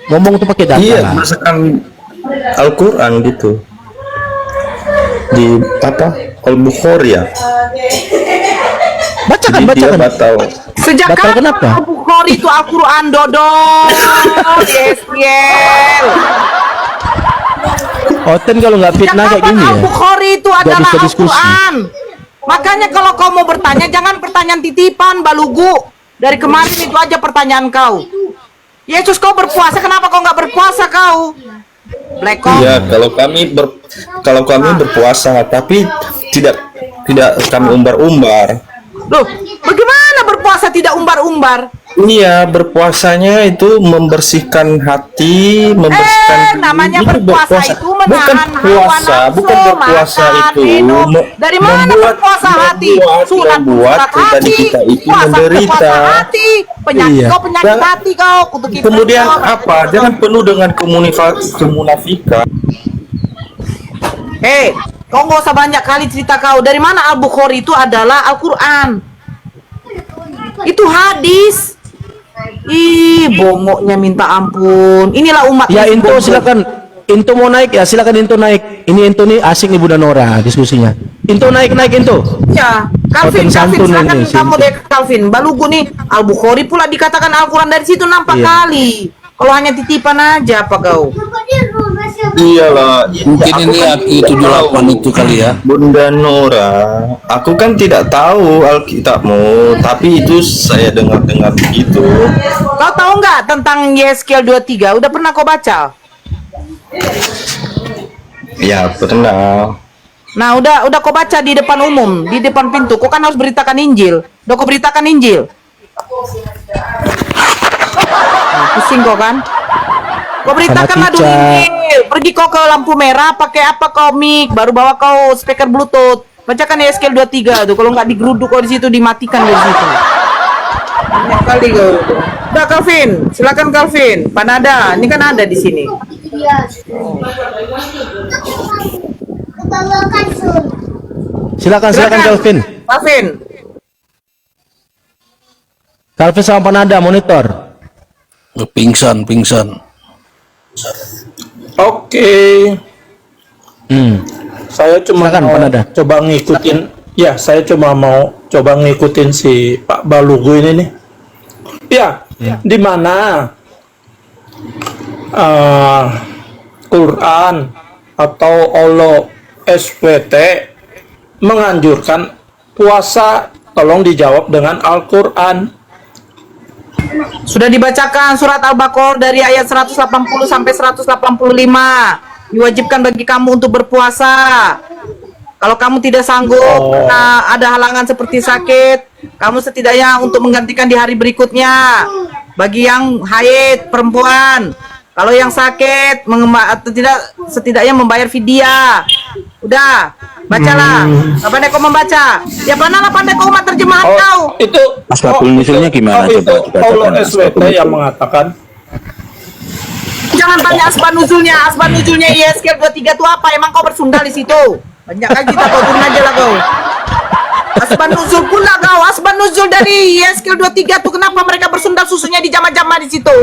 Ngomong tuh pakai data Iya, lah. berdasarkan Al-Quran gitu. Di Al-Bukhari ya. Bacakan. Dia batal. Sejak Batal kapan kenapa? Al-Bukhari itu Al-Quran dodol? Yes. Oten kalau nggak Sejak fitnah kayak kapan gini ya. Al-Bukhari itu Nggak adalah bisa diskusi. Al-Quran? Makanya kalau kau mau bertanya, jangan pertanyaan titipan, balugu. Dari kemarin itu aja pertanyaan kau. Yesus, kau berpuasa, kenapa kau nggak berpuasa kau? Black Ops. Iya, kalau kami berpuasa, tapi tidak kami umbar-umbar. Loh, bagaimana berpuasa tidak umbar-umbar? Iya, berpuasanya itu membersihkan hati, membersihkan namanya itu berpuasa itu menahan bukan hawa puasa, nafsu, bukan berpuasa makan, itu minum. Dari mana berpuasa hati? membuat tadi kita itu menderita. Hati, penyakit Iya. kau, penyakit hati kau. Kutuk itu Kemudian kau. apa? Jangan penuh dengan kemunafikan. Kau nggak usah banyak kali cerita kau. Dari mana Al-Bukhari itu adalah Al-Quran? Itu hadis. Ih, bongoknya minta ampun. Inilah umat. Ya yang Into bodoh. silakan. Into mau naik ya, silakan Into naik. Ini Into nih asik nih Bunda Nora diskusinya. Into naik Into. Ya, Calvin, Oten santun silakan ini, kamu sini. deh Calvin. Balugu nih, Al-Bukhari pula dikatakan Al-Quran, dari situ nampak Iya. kali. Kalau hanya titipan aja apa kau? Iyalah, Mungkin ini aki 78 itu kali ya. Bunda Nora, aku kan tidak tahu Alkitabmu, tapi itu saya dengar-dengar begitu. Kau tahu nggak tentang Yeskel 23? Udah pernah kau baca? Ya, pernah. Nah, udah kau baca di depan umum, di depan pintu. Kau kan harus beritakan Injil. Udah kau beritakan Injil. Nah, pusing kau kan? Kau beritakanlah dulu Injil. Pergi kau ke lampu merah, pakai apa kau mic, baru bawa kau speaker Bluetooth. Bacakan Yeskel 23 tuh. Kalau nggak digeruduk kau di situ, dimatikan dari situ. Banyak kali kau. Udah Calvin, silakan Calvin. Panada, ini kan ada di sini. Silakan Calvin. Calvin. Calvin sama Panada monitor. Pingsan. Oke. Saya cuma Silakan, mau Panada. coba ngikutin. Ya, saya cuma mau coba ngikutin si Pak Balugu ini nih. Ya, di mana Quran atau Allah SWT menganjurkan puasa, tolong dijawab dengan Al-Quran. Sudah dibacakan surat Al-Baqarah dari ayat 180 sampai 185. Diwajibkan bagi kamu untuk berpuasa. Kalau kamu tidak sanggup, karena ada halangan seperti sakit, kamu setidaknya untuk menggantikan di hari berikutnya. Bagi yang haid, perempuan. Kalau yang sakit, atau tidak, setidaknya membayar fidyah. Udah, bacalah. Pandai kau membaca. Ya pernah pandai kau umat terjemahan kau. Itu Asbabul nuzulnya gimana? itu Coba dibacakan. Allah SWT Asbabul yang nuzul. mengatakan. Jangan tanya asbab nuzulnya. Asbab nuzulnya Yeskel 23 itu apa? Emang kau bersundal di situ? Banyak lagi tak kau turun aja lah kau. Asbab nuzul pula kau. Asbab nuzul dari Yeskel 23 tuh kenapa mereka bersundal susunya di jama-jama di situ?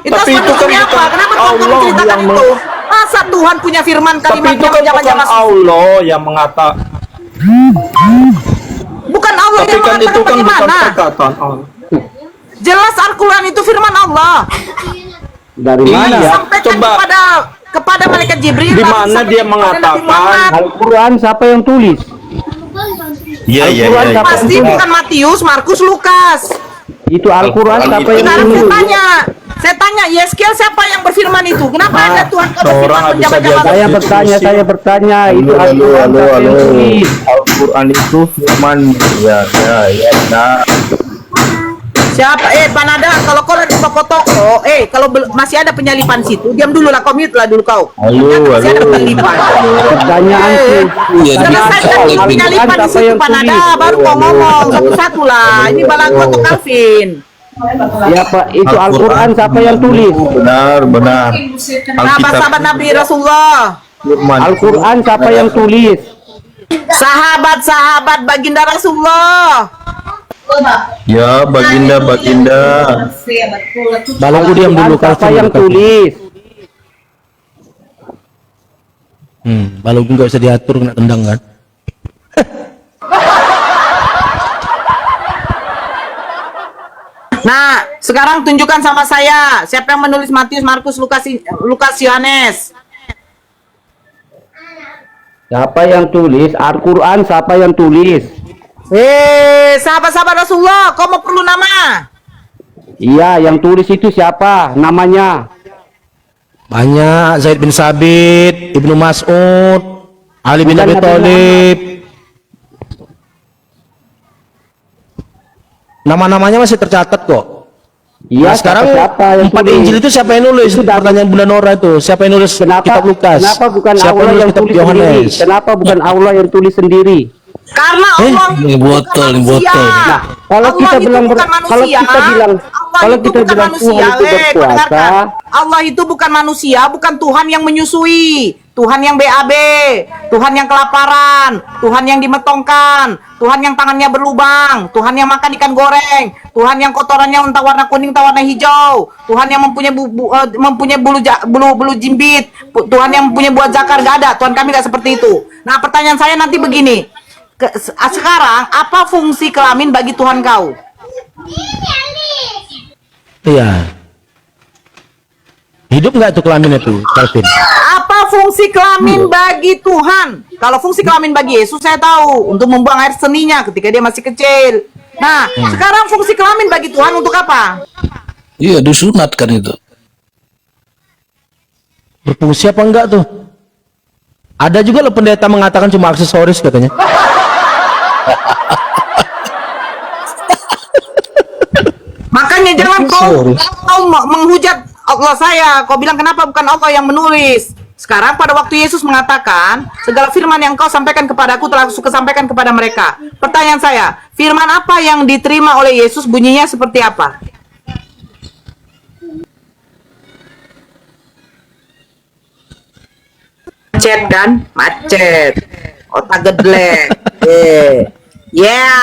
Itu Tapi asbab itu kan nuzulnya apa? bukan Kenapa kau Allah ceritakan yang itu? Masa Tuhan punya firman Tapi kalimat itu kan bukan jama-jama Allah yang mengatakan. Bukan Allah Tapi yang kan itu mengatakan kan bukan bagaimana? perkataan Allah. Jelas Al-Quran itu firman Allah. Dari Iya, Sampaikan coba kepada malaikat Jibril. di lalu mana sampaikan dia kepada Nabi mengatakan Muhammad. Al-Quran siapa yang tulis? Iya, iya, Al-Quran iya. siapa Pasti yang tulis? bukan Matius, Markus, Lukas. Itu Al-Quran Al-Quran siapa itu- yang Sekarang tulis? saya tanya, Yeskiel siapa yang berfirman itu? Kenapa ada Tuhan kau orang berfirman habis menjabat-jabat? Saya bertanya, itu Al-Quran siapa yang tulis? Al-Quran itu firman ya, nah. Siapa? Panada, kalau kau lagi toko-toko, kalau masih ada penyalipan situ, diam dulu lah, kau mute lah dulu kau. Halo, Masih ada penyalipan. Pertanyaanku, Iya, Selesaikan di- penyalipan di siapa situ, yang Panada, tulis? baru kau ngomong satu-satu lah. Ini balaku atau Calvin? siapa itu Al-Quran siapa yang tulis? Benar, benar. Sahabat-sahabat Nabi Rasulullah, Firman. Al-Quran siapa yang tulis? sahabat-sahabat baginda Rasulullah. Ya, baginda. Balunggu diam dulu, Siapa Calvin. yang tulis? Balunggu nggak bisa diatur, kena tendang kan? Nah, sekarang tunjukkan sama saya siapa yang menulis Matius, Markus, Lukas, Yohanes. Siapa yang tulis Al-Quran? Siapa yang tulis? Sahabat-sahabat Rasulullah, kau mau perlu nama? Iya, yang tulis itu siapa? Namanya? Banyak, Zaid bin Sabit, Ibnu Mas'ud, Ali bin Bukan Abi Nabi Thalib. Nama-namanya masih tercatat kok. Iya. Nah, sekarang siapa yang 4 tulis? Injil itu siapa yang nulis? Itu Pertanyaan Bunda Nora itu. Siapa yang nulis kitab Lukas? Kenapa bukan Siapa Allah nulis yang kitab tulis sendiri? Yohanes? Kenapa bukan Allah yang tulis sendiri? Karena Allah Ini itu botol, bukan ini manusia. botol. Nah, kalau Allah kita itu bilang bukan kalau manusia. kita bilang Allah kalau itu kita bukan bilang manusia. Tuhan itu Kau berkuasa, dengarkan. Allah itu bukan manusia, bukan Tuhan yang menyusui, Tuhan yang BAB, Tuhan yang kelaparan, Tuhan yang dimetongkan, Tuhan yang tangannya berlubang, Tuhan yang makan ikan goreng, Tuhan yang kotorannya entah warna kuning, entah warna hijau, Tuhan yang mempunyai bulu jimbit, Tuhan yang mempunyai buah zakar, gak ada. Tuhan kami gak seperti itu. Nah, pertanyaan saya nanti begini. Sekarang apa fungsi kelamin bagi Tuhan kau? Iya. Hidup nggak tuh kelamin itu, Calvin? Apa fungsi kelamin bagi Tuhan? Kalau fungsi kelamin bagi Yesus saya tahu, untuk membuang air seninya ketika dia masih kecil. Nah, sekarang fungsi kelamin bagi Tuhan untuk apa? Iya, disunat kan itu. Berfungsi apa enggak tuh? Ada juga loh pendeta mengatakan cuma aksesoris katanya. Makanya jangan kau menghujat Allah saya. Kau bilang kenapa bukan Allah yang menulis? Sekarang pada waktu Yesus mengatakan, segala firman yang kau sampaikan kepadaku telah aku sampaikan kepada mereka. Pertanyaan saya, firman apa yang diterima oleh Yesus bunyinya seperti apa? Macet kan? Macet. Otak gedlek. Ya,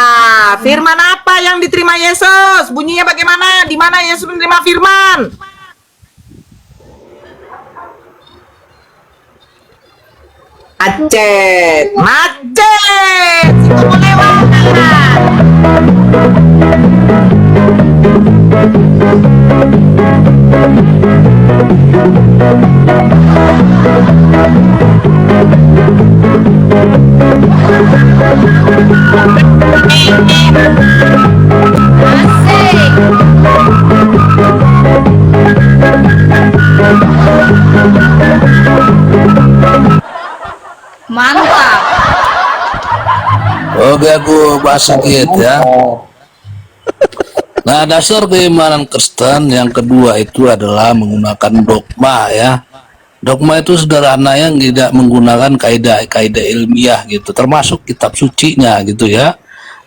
firman apa yang diterima Yesus? Bunyinya bagaimana? Di mana Yesus menerima firman? Macet, macet. Situ mau lewat. Mantap. Oke, aku bahas sedikit ya. Nah, dasar keimanan Kristen yang kedua itu adalah menggunakan dogma ya. Dogma itu sederhana yang tidak menggunakan kaidah-kaidah ilmiah gitu, termasuk kitab sucinya gitu ya.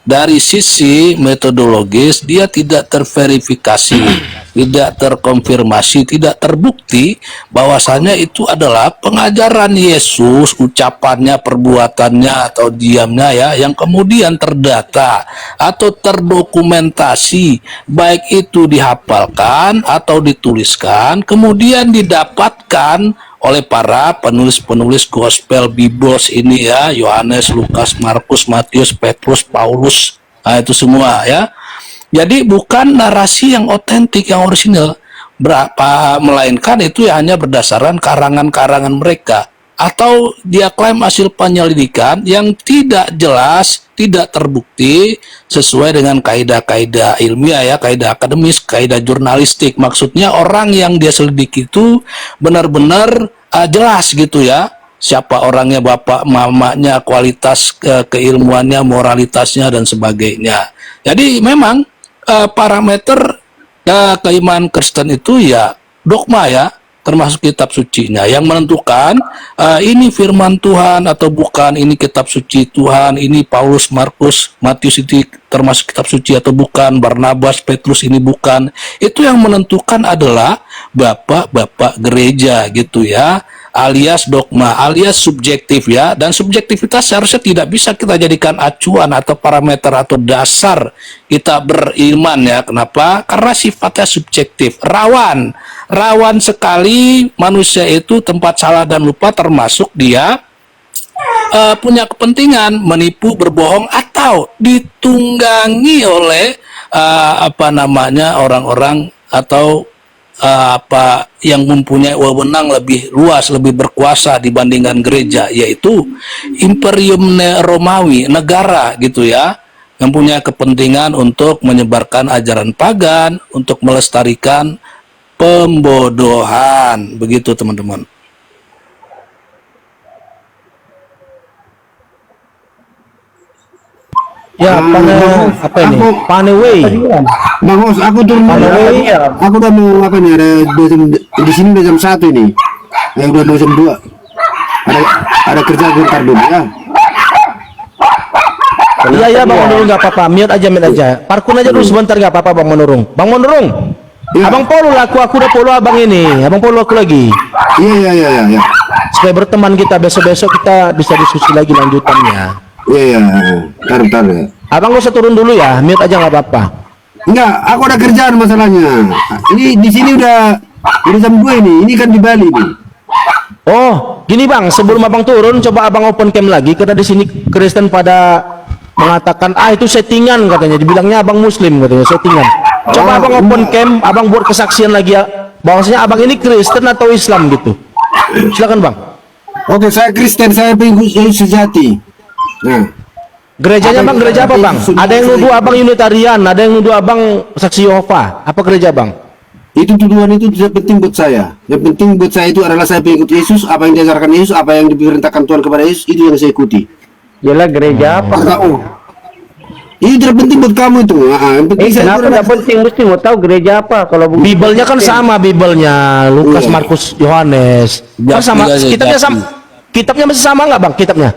Dari sisi metodologis dia tidak terverifikasi, tidak terkonfirmasi, tidak terbukti bahwasannya itu adalah pengajaran Yesus, ucapannya, perbuatannya atau diamnya ya, yang kemudian terdata atau terdokumentasi, baik itu dihafalkan atau dituliskan, kemudian didapatkan oleh para penulis-penulis gospel Biblos ini ya, Yohanes, Lukas, Markus, Matius, Petrus, Paulus, nah itu semua ya. Jadi bukan narasi yang otentik, yang orisinal, melainkan itu ya hanya berdasarkan karangan-karangan mereka. atau dia klaim hasil penyelidikan yang tidak jelas, tidak terbukti sesuai dengan kaidah-kaidah ilmiah ya, kaidah akademis, kaidah jurnalistik. Maksudnya orang yang dia selidiki itu benar-benar jelas gitu ya, siapa orangnya, bapak mamanya, kualitas keilmuannya, moralitasnya dan sebagainya. Jadi memang parameter keimanan Kristen itu ya dogma ya, termasuk kitab sucinya yang menentukan ini firman Tuhan atau bukan, ini kitab suci Tuhan, ini Paulus, Markus, Matius itu termasuk kitab suci atau bukan, Barnabas, Petrus ini bukan. Itu yang menentukan adalah bapak-bapak gereja gitu ya, alias dogma, alias subjektif ya. Dan subjektivitas seharusnya tidak bisa kita jadikan acuan atau parameter atau dasar kita beriman ya. Kenapa? Karena sifatnya subjektif, rawan sekali manusia itu tempat salah dan lupa, termasuk dia punya kepentingan menipu, berbohong, atau ditunggangi oleh orang-orang atau yang mempunyai wewenang lebih luas, lebih berkuasa dibandingkan gereja, yaitu Imperium Romawi, negara gitu ya, yang punya kepentingan untuk menyebarkan ajaran pagan, untuk melestarikan pembodohan, begitu teman-teman. Ya, apa ini? Paneway. Bang Os, aku turun dulu. Aku udah mau apa nih? Ada di sini udah jam 1 ini. Udah jam 2. Ada kerja bentar dulu ya. Iya Bang Menurung, nggak apa-apa. Mute aja. Parkun aja dulu sebentar, nggak apa-apa Bang Menurung. Bang Menurung. Ya. Abang follow lah, aku udah follow abang ini. Abang follow aku lagi. Iya. Supaya berteman kita, besok-besok kita bisa diskusi lagi lanjutannya. Iya. Bentar ya. Abang gak usah turun dulu ya, mute aja nggak apa-apa. Enggak, aku ada kerjaan masalahnya. Ini di sini udah jam 2 ini. Ini kan di Bali nih. Oh, gini Bang, sebelum abang turun, coba abang open cam lagi. Karena di sini Kristen pada mengatakan, itu settingan katanya. Dibilangnya abang Muslim katanya, settingan. Coba abang open cam, abang buat kesaksian lagi ya. Bahwasanya abang ini Kristen atau Islam gitu. Silakan Bang. Oke, saya Kristen, saya pengikut Yesus sejati. Nah, gerejanya Bang, gereja apa Bang? Ada yang nuduh abang Unitarian, ada yang nuduh abang Saksi Yehova. Apa gereja Bang? Itu tuduhan itu tidak penting buat saya. Yang penting buat saya itu adalah saya pengikut Yesus, apa yang diajarkan Yesus, apa yang diperintahkan Tuhan kepada Yesus, itu yang saya ikuti. Yalah, gereja apa? Ini tidak penting buat kamu itu. Kenapa tidak penting? Mesti mau tahu gereja apa. Kalau Bibelnya kan sama, Bibelnya Lukas, Markus, Yohanes. Kan sama, kitabnya sama. Kitabnya masih sama nggak Bang? Kitabnya?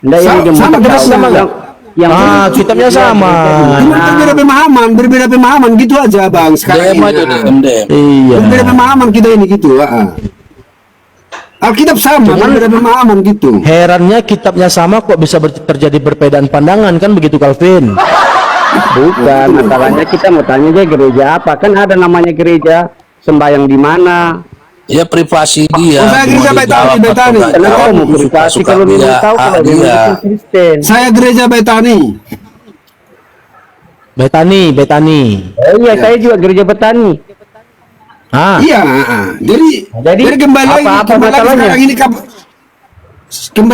Sama nggak? Kitabnya sama. Berbeda pemahaman gitu aja Bang. Sekarang iya. Berbeda pemahaman kita ini gitu. Alkitab sama, berbeda pemahaman gitu. Herannya kitabnya sama kok bisa terjadi perbedaan pandangan, kan begitu Calvin? Bukan, masalahnya kita mau tanya aja gereja apa. Kan ada namanya gereja, sembahyang di mana. Ya privasi dia. Saya gereja Betani. Kenapa mau privasi kalau dia tahu kalau dia Kristen? Saya gereja Betani. Betani. Oh iya, saya juga gereja Betani. Iya, jadi kembali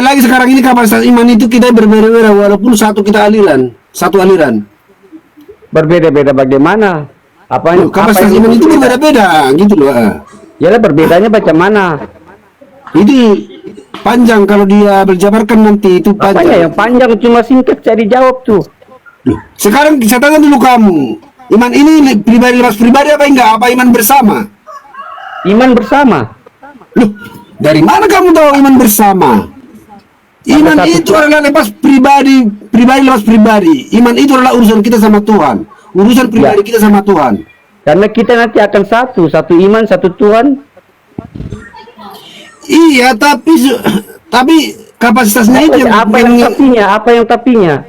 lagi sekarang ini kapasitas iman itu kita berbeda-beda walaupun satu aliran. Berbeda-beda bagaimana? Kapasitas iman itu berbeda-beda gitu loh. Yalah, berbedanya macam mana? Itu panjang kalau dia berjabarkan nanti itu panjang. Apanya yang panjang, cuma singkat saya dijawab tuh. Sekarang saya tanya dulu kamu. Iman ini pribadi lepas pribadi apa enggak? Apa iman bersama? Iman bersama. Loh, dari mana kamu tahu iman bersama? Iman itu adalah lepas pribadi lepas pribadi. Iman itu adalah urusan kita sama Tuhan. Urusan pribadi kita sama Tuhan. Karena kita nanti akan satu iman, satu Tuhan. Iya, tapi kapasitasnya itu apa yang tapinya?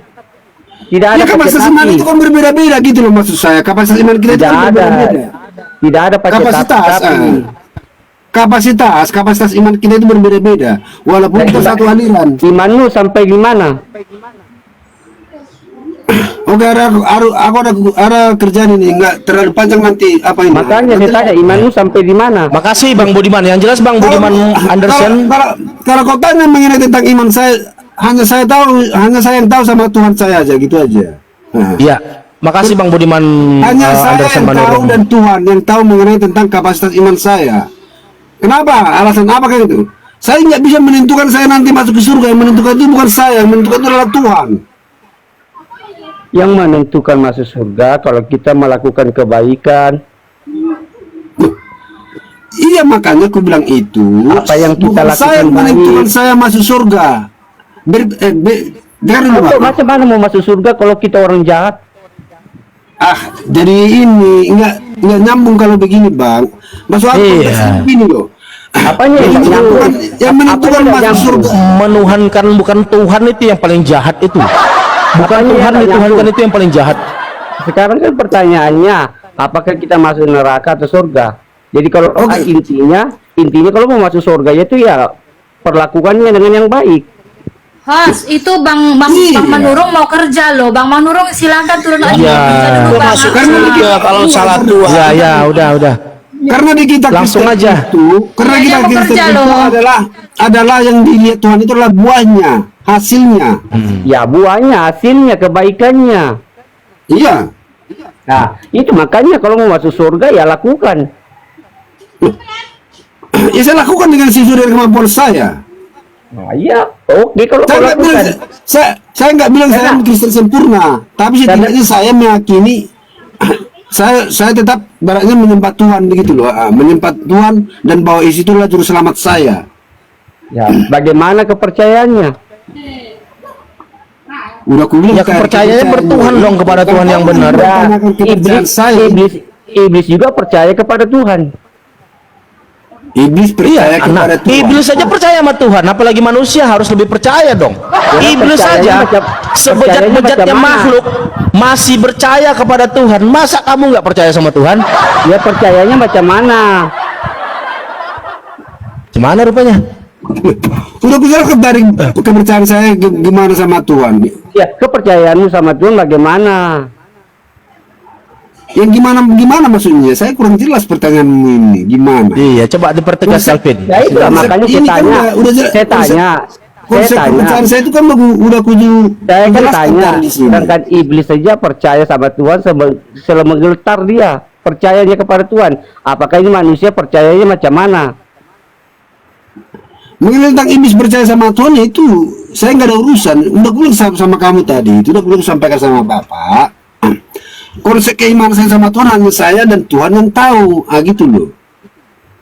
Tidak ada kapasitas iman itu kan berbeda-beda gitu loh maksud saya. Kapasitas iman kita itu berbeda-beda. Tidak ada kapasitas iman kita itu berbeda-beda. Walaupun kita satu aliran. Imanmu sampai gimana? Oke, aku ada kerjaan ini, nggak terlalu panjang nanti apa ini. Makanya saya tanya imanmu sampai di mana? Makasih Bang Budiman. Yang jelas Bang Budiman Anderson. Kalau kau tanya mengenai tentang iman saya, hanya saya yang tahu sama Tuhan saya aja, gitu aja. Nah. Iya. Makasih Bang Budiman Hanya saya Anderson yang tahu Manurung. dan Tuhan yang tahu mengenai tentang kapasitas iman saya. Kenapa? Alasan apa kayak gitu? Saya nggak bisa menentukan saya nanti masuk ke surga. Yang menentukan itu bukan saya, yang menentukan itu adalah Tuhan. Yang menentukan masuk surga kalau kita melakukan kebaikan. Iya, makanya aku bilang itu. Apa yang kita bukan saya yang lakukan menentukan baik. saya masuk surga. Dengar dulu, Bang. Macam mana mau masuk surga kalau kita orang jahat? Jadi ini nggak nyambung kalau begini, Bang. Masuk aku begini loh. Apanya yang menentukan masuk surga? Menuhankan bukan Tuhan itu yang paling jahat itu. Bukan Tuhan dituhankan itu yang paling jahat. Sekarang kan pertanyaannya, apakah kita masuk neraka atau surga? Jadi kalau intinya kalau mau masuk surga itu ya perlakukannya dengan yang baik. Host, itu Bang Manurung mau kerja loh. Bang Manurung silakan turun aja. Kerja dulu, Bang. Kalau salah Tuhan. Ya, udah. Karena di kita langsung Kristen aja. Karena kita Kristen itu adalah yang dilihat Tuhan itu adalah buahnya, hasilnya. Ya, buahnya, hasilnya, kebaikannya. Iya. Nah, itu makanya kalau mau masuk surga ya lakukan. Ya saya lakukan dengan sesuai dengan kemampuan saya. Nah, iya, oke kalau saya nggak bilang saya Kristen sempurna, tapi setidaknya saya meyakini saya tetap baratnya menyembah Tuhan begitu loh, menyembah Tuhan dan bahwa itulah juru selamat saya. Ya, bagaimana kepercayaannya? Udah aku bilang ya kepercayaannya bertuhan dong kepada Tuhan yang benar. Ya, iblis juga percaya kepada Tuhan. Iblis percaya kepada Tuhan. Iblis saja percaya sama Tuhan, apalagi manusia harus lebih percaya dong. Iblis saja sebejat-bejatnya makhluk masih percaya kepada Tuhan. Masa kamu nggak percaya sama Tuhan? Ya percayanya macam mana? Gimana rupanya? Udah bisa dari kepercayaan saya gimana sama Tuhan. Ya kepercayaanmu sama Tuhan bagaimana? Yang gimana maksudnya? Saya kurang jelas pertanyaanmu ini. Gimana? Iya, coba dipertegas Calvin. Ya itu makanya saya tanya. Kepercayaan saya itu kan udah kudu. Saya kan tanya. Sedangkan iblis saja percaya sama Tuhan selemenggetar dia. Percayanya kepada Tuhan. Apakah ini manusia percayanya macam mana? Mengenai tentang iblis percaya sama Tuhan itu saya nggak ada urusan. Udah bilang sama kamu tadi. Itu udah belum sampaikan sama Bapak. Konsep keimanan saya sama Tuhan hanya saya dan Tuhan yang tahu, gitu loh.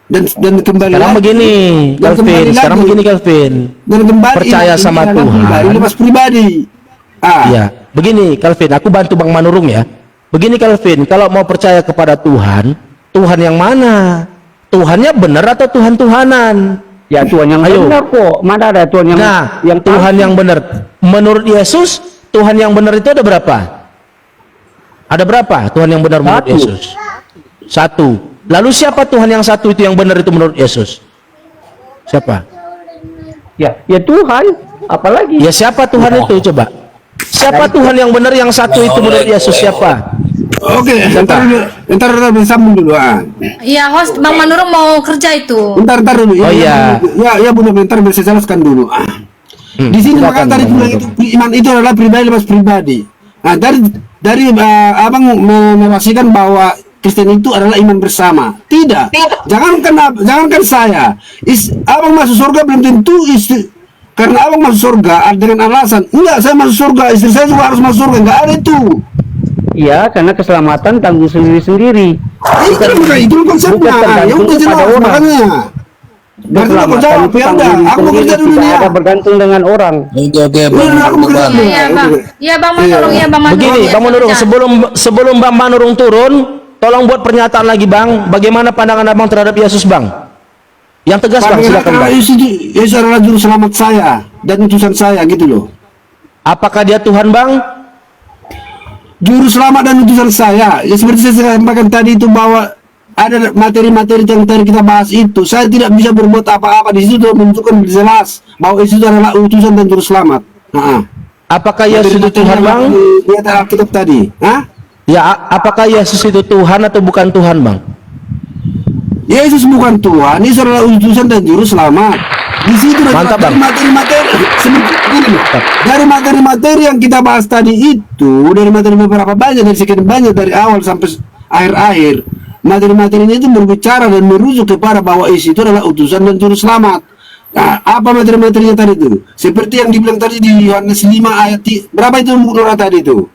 Dan kembali sekarang lagi, begini, Calvin. Sekarang begini, Calvin. Dan kembali percaya sama Tuhan. Lepas pribadi. Iya, begini, Calvin. Aku bantu Bang Manurung ya. Begini, Calvin. Kalau mau percaya kepada Tuhan, Tuhan yang mana? Tuhannya benar atau Tuhan-Tuhanan? Ya Tuhan yang benar kok. Mana ada Tuhan yang yang Tuhan yang benar? Menurut Yesus, Tuhan yang benar itu ada berapa? Ada berapa Tuhan yang benar menurut Yesus? Satu. Lalu siapa Tuhan yang satu itu yang benar itu menurut Yesus? Siapa? Ya Tuhan. Apalagi? Ya siapa Tuhan itu coba? Siapa Tuhan yang benar yang satu itu menurut Yesus siapa? Oke, entar bersambung dulu. Iya, host Bang Manurung mau kerja itu. Entar dulu. Oh iya. Ya benar, bentar bisa jelaskan dulu. Di sini maka tadi bilang itu iman itu adalah pribadi lepas pribadi. Nah, dari abang menarasikan bahwa Kristen itu adalah iman bersama. Tidak. Jangankan saya. Abang masuk surga belum tentu karena abang masuk surga dengan alasan enggak saya masuk surga, istri saya juga harus masuk surga. Enggak ada itu. Iya, karena keselamatan tanggung sendiri-sendiri. Itu konsepnya. Ya udah jelas makanya. Keselamatan itu tanggung sendiri, tidak ada bergantung dengan orang. Iya, Bang Manurung, ya Bang Manurung. Begini, Bang Manurung, sebelum Bang Manurung turun, tolong buat pernyataan lagi, Bang. Bagaimana pandangan Abang terhadap Yesus, Bang? Yang tegas, Bang, silakan, Bang. Yesus adalah juru selamat saya dan utusan saya, gitu loh. Apakah dia Tuhan, Bang? Juru selamat dan utusan saya. Ya seperti saya sampaikan tadi itu bahwa ada materi-materi yang tadi kita bahas itu. Saya tidak bisa berbuat apa-apa. Di situ sudah menunjukkan jelas bahwa itu adalah utusan dan juru selamat. Apakah Yesus itu Tuhan, Bang? Di atas Alkitab tadi. Hah? Ya, apakah Yesus itu Tuhan atau bukan Tuhan, Bang? Yesus bukan Tuhan, Yesus adalah utusan dan juru selamat. Di situ Mantap, Bang. dari materi-materi yang kita bahas tadi itu, dari materi beberapa banyak, dari sekian banyak dari awal sampai akhir-akhir, materi-materinya itu berbicara dan merujuk kepada bahwa Yesus itu adalah utusan dan juru selamat. Nah, apa materi-materinya tadi itu? Seperti yang dibilang tadi di Yohanes 5 ayat berapa itu Nora tadi itu?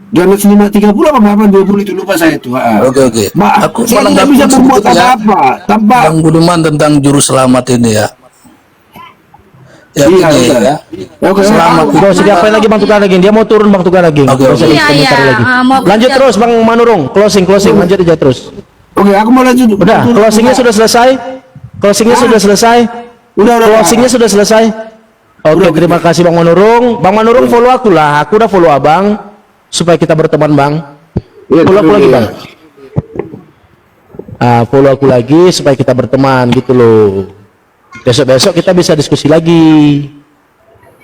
Yohanes 5:30 apa berapa 20 itu lupa saya itu. Oke. Aku Saya tidak bisa berbuat apa-apa tanpa Bang Budiman tentang juru selamat ini ya. Ya, Iya, ini iya. ya. Oke, Selamat. Gak usah diapain lagi Bang Tukang Daging. Dia mau turun Bang Tukang Daging. Oke, Gak usah oke. dikomentari Iya, lagi. mau Lanjut kerja. terus Bang Manurung. Closing. Lanjut aja terus. Oke, aku mau lanjut. Udah, closingnya sudah selesai. Closingnya sudah selesai. Udah. Closingnya sudah selesai. Oke, terima kasih Bang Manurung. Bang Manurung follow aku lah. Aku udah follow Abang supaya kita berteman, Bang. Iya, Follow aku betul, lagi, iya. Bang. Follow aku lagi supaya kita berteman gitu loh. Besok-besok kita bisa diskusi lagi.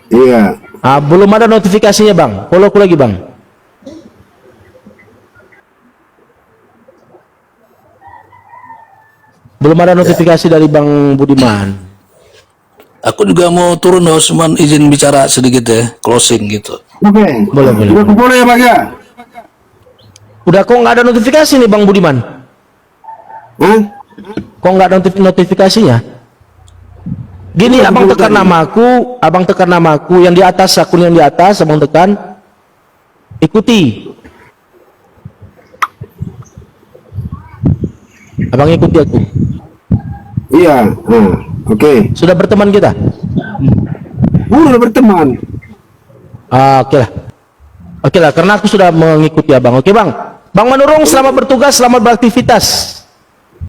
Iya. Belum ada notifikasinya, Bang. Follow aku lagi, Bang. Belum ada notifikasi dari Bang Budiman. Aku juga mau turun Osman, izin bicara sedikit ya, closing gitu. Oke. Boleh. Udah kumpul ya, Bang ya? Udah kok nggak ada notifikasi nih Bang Budiman? Hah? Kok nggak ada notifikasinya? Gini, abang tekan namaku, yang di atas, akun yang di atas, abang tekan, ikuti. Abang ikuti aku. Iya. Oke. Sudah berteman kita? Udah berteman. Oke lah, karena aku sudah mengikuti abang. Oke Bang. Bang Manurung, selamat bertugas, selamat beraktivitas.